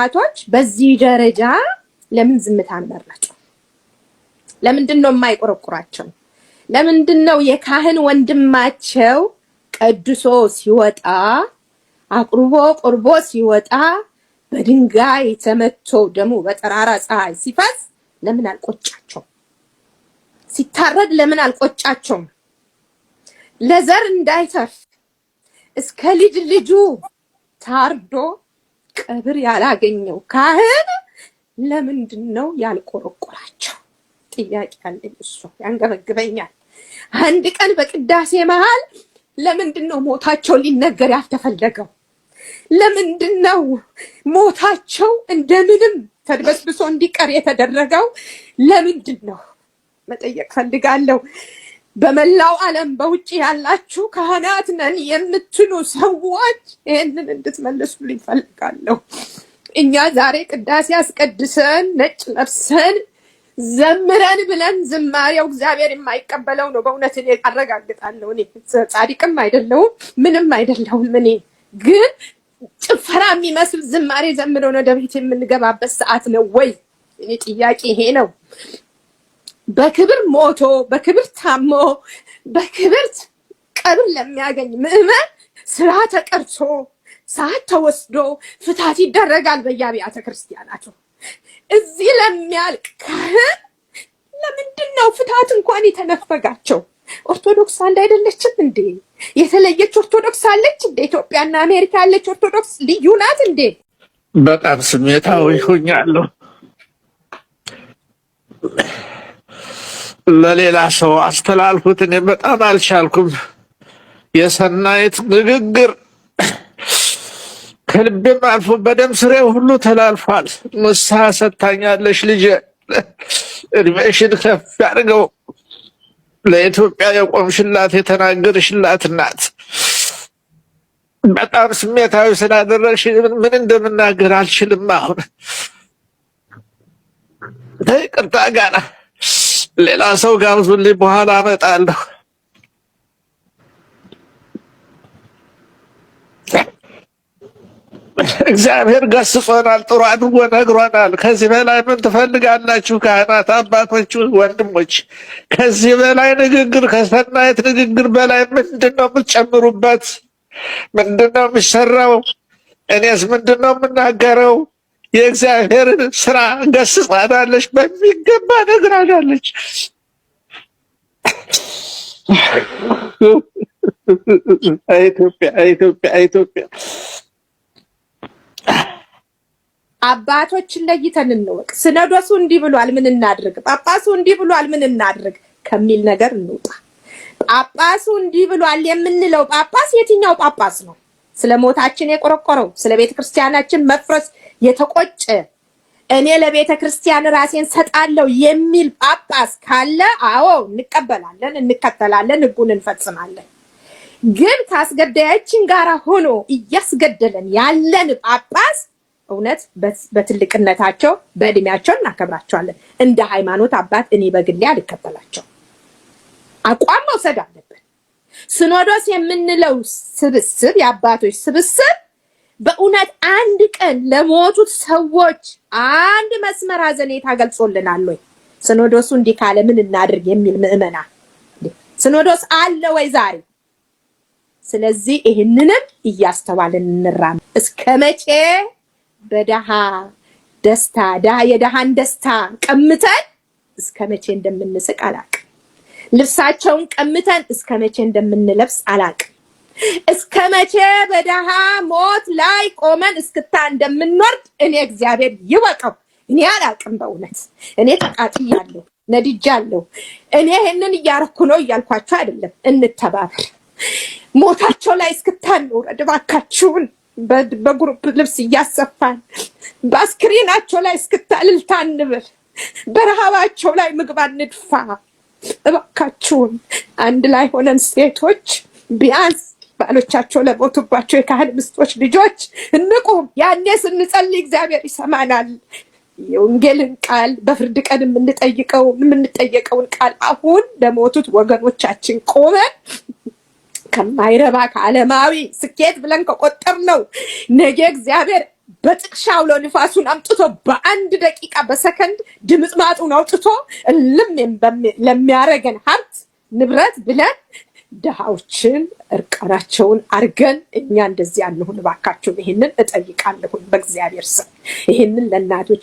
አቶች በዚህ ደረጃ ለምን ዝምታን መረጡ? ለምንድነው የማይቆረቁራቸው? ለምንድነው የካህን ወንድማቸው ቀድሶ ሲወጣ አቅርቦ ቆርቦ ሲወጣ በድንጋይ ተመቶ ደሙ በጠራራ ፀሐይ ሲፈስ ለምን አልቆጫቸው? ሲታረድ ለምን አልቆጫቸው? ለዘር እንዳይተርፍ እስከ ልጅ ልጁ ታርዶ ቀብር ያላገኘው ካህን ለምንድነው ያልቆረቆራቸው? ጥያቄ አለኝ። እሱ ያንገበግበኛል። አንድ ቀን በቅዳሴ መሃል ለምንድነው ሞታቸው ሊነገር ያልተፈለገው? ለምንድነው ሞታቸው እንደምንም ተድበስብሶ እንዲቀር የተደረገው? ለምንድነው መጠየቅ ፈልጋለሁ። በመላው ዓለም በውጪ ያላችሁ ካህናት ነን የምትሉ ሰዎች ይሄንን እንድትመልሱልኝ ፈልጋለሁ። እኛ ዛሬ ቅዳሴ አስቀድሰን ነጭ ለብሰን ዘምረን ብለን ዝማሬው እግዚአብሔር የማይቀበለው ነው። በእውነት እኔ አረጋግጣለሁ። እኔ ጻድቅም አይደለሁም ምንም አይደለሁም። እኔ ግን ጭፈራ የሚመስል ዝማሬ ዘምረን ወደ ቤት የምንገባበት ሰዓት ነው ወይ? እኔ ጥያቄ ይሄ ነው። በክብር ሞቶ በክብር ታሞ በክብር ቀብር ለሚያገኝ ምዕመን ስራ ተቀርጾ ሰዓት ተወስዶ ፍታት ይደረጋል በየአብያተ ክርስቲያናቱ። እዚህ ለሚያልቅ ካህን ለምንድነው ፍታት እንኳን የተነፈጋቸው? ኦርቶዶክስ አንድ አይደለችም እንዴ? የተለየች ኦርቶዶክስ አለች እንዴ? ኢትዮጵያና አሜሪካ ያለች ኦርቶዶክስ ልዩ ናት እንዴ? በጣም ስሜታዊ ሆኛለሁ። ለሌላ ሰው አስተላልፉት፣ እኔ በጣም አልቻልኩም። የሰናይት ንግግር ከልቤም አልፎ በደም ስሬ ሁሉ ተላልፏል። ንስሐ ሰጥታኛለሽ ልጄ፣ እድሜሽን ከፍ ያድርገው። ለኢትዮጵያ የቆምሽላት የተናገርሽላት ናት። በጣም ስሜታዊ ስላደረግሽ ምን እንደምናገር አልችልም። አሁን ይቅርታ ጋር ሌላ ሰው ጋብዙልኝ፣ በኋላ አመጣለሁ። እግዚአብሔር ገስጾናል፣ ጥሩ አድርጎ ነግሮናል። ከዚህ በላይ ምን ትፈልጋላችሁ? ካህናት አባቶች፣ ወንድሞች፣ ከዚህ በላይ ንግግር፣ ከሰናይት ንግግር በላይ ምንድነው የምትጨምሩበት? ምንድነው የሚሰራው? እኔስ ምንድነው የምናገረው? የእግዚአብሔርን ስራ ገስጻናለች፣ በሚገባ ነግራናለች። ኢትዮጵያ ኢትዮጵያ ኢትዮጵያ። አባቶችን ለይተን እንወቅ። ሲኖዶሱ እንዲህ ብሏል ምን እናድርግ፣ ጳጳሱ እንዲህ ብሏል ምን እናድርግ ከሚል ነገር እንውጣ። ጳጳሱ እንዲህ ብሏል የምንለው ጳጳስ የትኛው ጳጳስ ነው? ስለ ሞታችን የቆረቆረው፣ ስለ ቤተ ክርስቲያናችን መፍረስ የተቆጨ፣ እኔ ለቤተ ክርስቲያን ራሴን ሰጣለሁ የሚል ጳጳስ ካለ አዎ እንቀበላለን፣ እንከተላለን፣ ህጉን እንፈጽማለን። ግን ካስገዳያችን ጋር ሆኖ እያስገደለን ያለን ጳጳስ እውነት በትልቅነታቸው በእድሜያቸው እናከብራቸዋለን። እንደ ሃይማኖት አባት እኔ በግሌ አልከተላቸው። አቋም መውሰድ አለብን። ሲኖዶስ የምንለው ስብስብ፣ የአባቶች ስብስብ በእውነት አንድ ቀን ለሞቱት ሰዎች አንድ መስመር አዘኔታ ገልጾልናል ወይ? ሲኖዶሱ እንዲህ ካለ ምን እናድርግ የሚል ምዕመና ሲኖዶስ አለ ወይ ዛሬ? ስለዚህ ይህንንም እያስተዋልን እንራም። እስከ መቼ በደሃ ደስታ የደሃን ደስታ ቀምተን እስከ መቼ እንደምንስቅ አላቅም። ልብሳቸውን ቀምተን እስከ መቼ እንደምንለብስ አላቅም። እስከ መቼ በደሃ ሞት ላይ ቆመን እስክታ እንደምንወርድ እኔ እግዚአብሔር ይወቀው። እኔ አላቅም። በእውነት እኔ ተቃጥያለሁ፣ ነድጃለሁ። እኔ ይሄንን እያረኩ ነው እያልኳቸው አይደለም። እንተባበር። ሞታቸው ላይ እስክታ እንውረድ እባካችሁን። በግሩፕ ልብስ እያሰፋን በአስክሬናቸው ላይ እስክታ እልልታ እንበል። በረሃባቸው ላይ ምግብ አንድፋ እባካችሁን። አንድ ላይ ሆነን ሴቶች ቢያንስ ባሎቻቸው ለሞቱባቸው የካህን ምስቶች ልጆች እንቁም። ያኔ ስንጸልይ እግዚአብሔር ይሰማናል። የወንጌልን ቃል በፍርድ ቀን የምንጠየቀውን ቃል አሁን ለሞቱት ወገኖቻችን ቆመን ከማይረባ ከዓለማዊ ስኬት ብለን ከቆጠርነው ነገ እግዚአብሔር በጥቅሻ አውሎ ንፋሱን አምጥቶ በአንድ ደቂቃ በሰከንድ ድምጥማጡን አውጥቶ እልም ለሚያረገን ሀብት ንብረት ብለን ድሃዎችን እርቃናቸውን አርገን እኛ እንደዚህ ያለሁን እባካችሁን ይሄንን እጠይቃለሁኝ በእግዚአብሔር ስም። ይሄንን ለእናቶች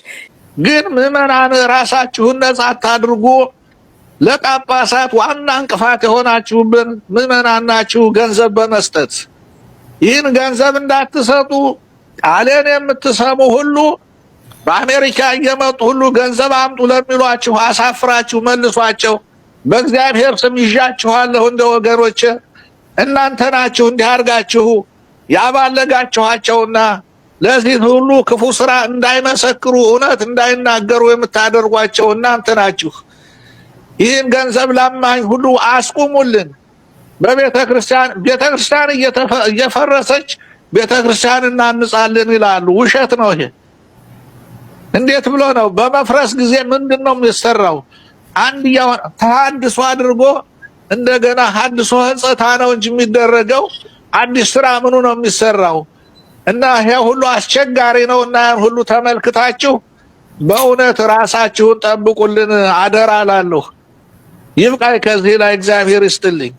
ግን ምዕመናን ራሳችሁን ነጻ አታድርጉ። ለጳጳሳት ዋና እንቅፋት የሆናችሁብን ምዕመናን ናችሁ። ገንዘብ በመስጠት ይህን ገንዘብ እንዳትሰጡ ቃሌን የምትሰሙ ሁሉ በአሜሪካ እየመጡ ሁሉ ገንዘብ አምጡ ለሚሏችሁ አሳፍራችሁ መልሷቸው። በእግዚአብሔር ስም ይዣችኋለሁ እንደ ወገኖች። እናንተ ናችሁ እንዲያርጋችሁ ያባለጋችኋቸውና ለዚህ ሁሉ ክፉ ስራ እንዳይመሰክሩ እውነት እንዳይናገሩ የምታደርጓቸው እናንተ ናችሁ። ይህን ገንዘብ ለማኝ ሁሉ አስቁሙልን። ቤተክርስቲያን እየፈረሰች ቤተክርስቲያን እናንጻለን ይላሉ። ውሸት ነው ይሄ። እንዴት ብሎ ነው? በመፍረስ ጊዜ ምንድነው የሚሰራው? አንድ ተሐድሶ አድርጎ እንደገና ሐድሶ ህንጸታ ነው እንጂ የሚደረገው አዲስ ስራ ምኑ ነው የሚሰራው? እና ይሄ ሁሉ አስቸጋሪ ነው። እና ያን ሁሉ ተመልክታችሁ በእውነት ራሳችሁን ጠብቁልን አደራ እላለሁ። ይብቃይ ከዚህ ላይ እግዚአብሔር ይስጥልኝ።